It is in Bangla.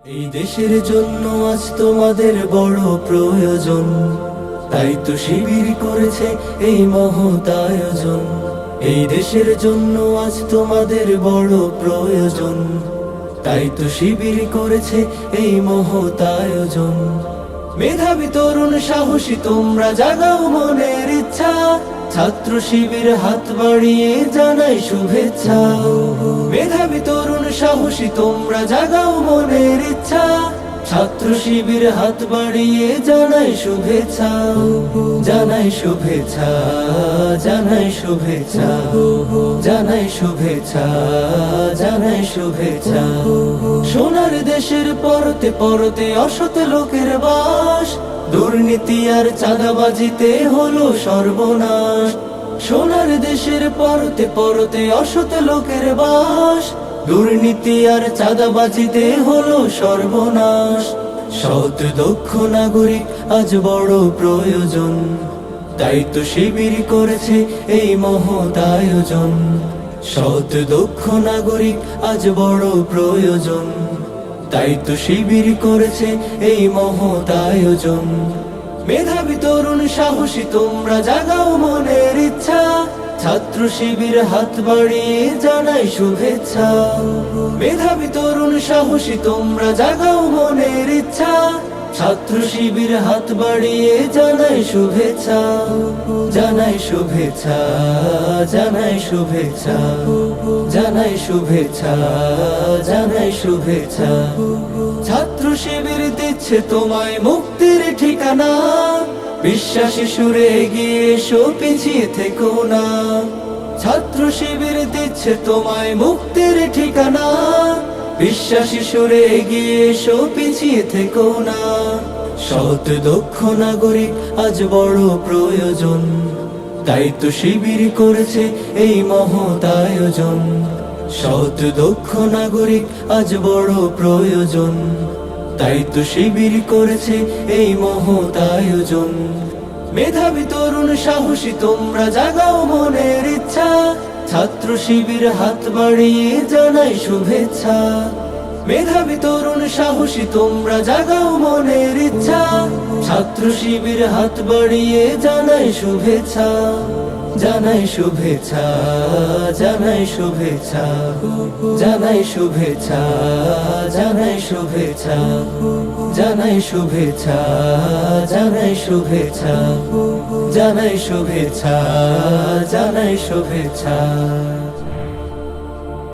এই দেশের জন্য আজ তোমাদের বড় প্রয়োজন, তাই তো শিবির করেছে এই মহৎ আয়োজন। এই দেশের জন্য আজ তোমাদের বড় প্রয়োজন, তাই তো শিবির করেছে এই মহৎ আয়োজন। মেধাবী তরুণ সাহসী তোমরা জাগাও মনের ইচ্ছা, ছাত্র শিবির হাত বাড়িয়ে জানাই শুভেচ্ছা। মেধাবী তরুণ সাহসী তোমরা জাগাও মনের ইচ্ছা, ছাত্র শিবির হাত বাড়িয়ে জানাই শুভেচ্ছা। জানাই শুভেচ্ছা, জানাই শুভেচ্ছা, জানাই শুভেচ্ছা, জানাই শুভেচ্ছা। সোনার দেশের পরতে পরতে অসৎ লোকের বাস, দুর্নীতি আর চাঁদাবাজিতে হলো সর্বনাশ। সোনার দেশের পরতে পরতে অসৎ লোকের বাস, দুর্নীতি আর চাঁদাবাজিতে হলো সর্বনাশ। সৎ দক্ষ নাগরিক আজ বড় প্রয়োজন, তাই তো শিবির করেছে এই মহৎ আয়োজন। সৎ দক্ষ নাগরিক আজ বড় প্রয়োজন, তাই তো শিবির করেছে এই মহৎ আয়োজন। মেধাবী তরুণ সাহসী তোমরা জাগাও মনের ইচ্ছা, ছাত্র শিবির হাত বাড়িয়ে জানাই শুভেচ্ছা। মেধাবী তরুণ সাহসী তোমরা জাগাও মনের ইচ্ছা, ছাত্র শিবির হাত বাড়িয়ে জানাই শুভেচ্ছা। জানাই শুভেচ্ছা, জানাই শুভেচ্ছা, জানাই শুভেচ্ছা, জানাই শুভেচ্ছা। ছাত্র শিবির দিচ্ছে তোমায় মুক্তির ঠিকানা, বিশ্বাসী সুরে এগিয়ে এসো পিছিয়ে থেকো না। ছাত্র শিবির দিচ্ছে তোমায় মুক্তির ঠিকানা, বিশ্বাসী সুরে এগিয়ে এসো পিছিয়ে থেকো না। সৎ দক্ষ নাগরিক আজ বড় প্রয়োজন, তাই তো শিবির করেছে এই মহৎ আয়োজন। সৎ দক্ষ নাগরিক আজ বড় প্রয়োজন, তাই তো শিবির করেছে এই মহৎ আয়োজন। মেধাবী তরুণ সাহসী তোমরা জাগাও মনের ইচ্ছা, ছাত্র শিবির হাত বাড়িয়ে জানাই শুভেচ্ছা। মেধাবী তরুণ সাহসী তোমরা জাগাও মনের ইচ্ছা, ছাত্র শিবির হাত বাড়িয়ে জানাই শুভেচ্ছা। জানাই শুভেচ্ছা, জানাই শুভেচ্ছা, জানাই শুভেচ্ছা, জানাই শুভেচ্ছা, জানাই শুভেচ্ছা, জানাই শুভেচ্ছা, জানাই শুভেচ্ছা, জানাই শুভেচ্ছা।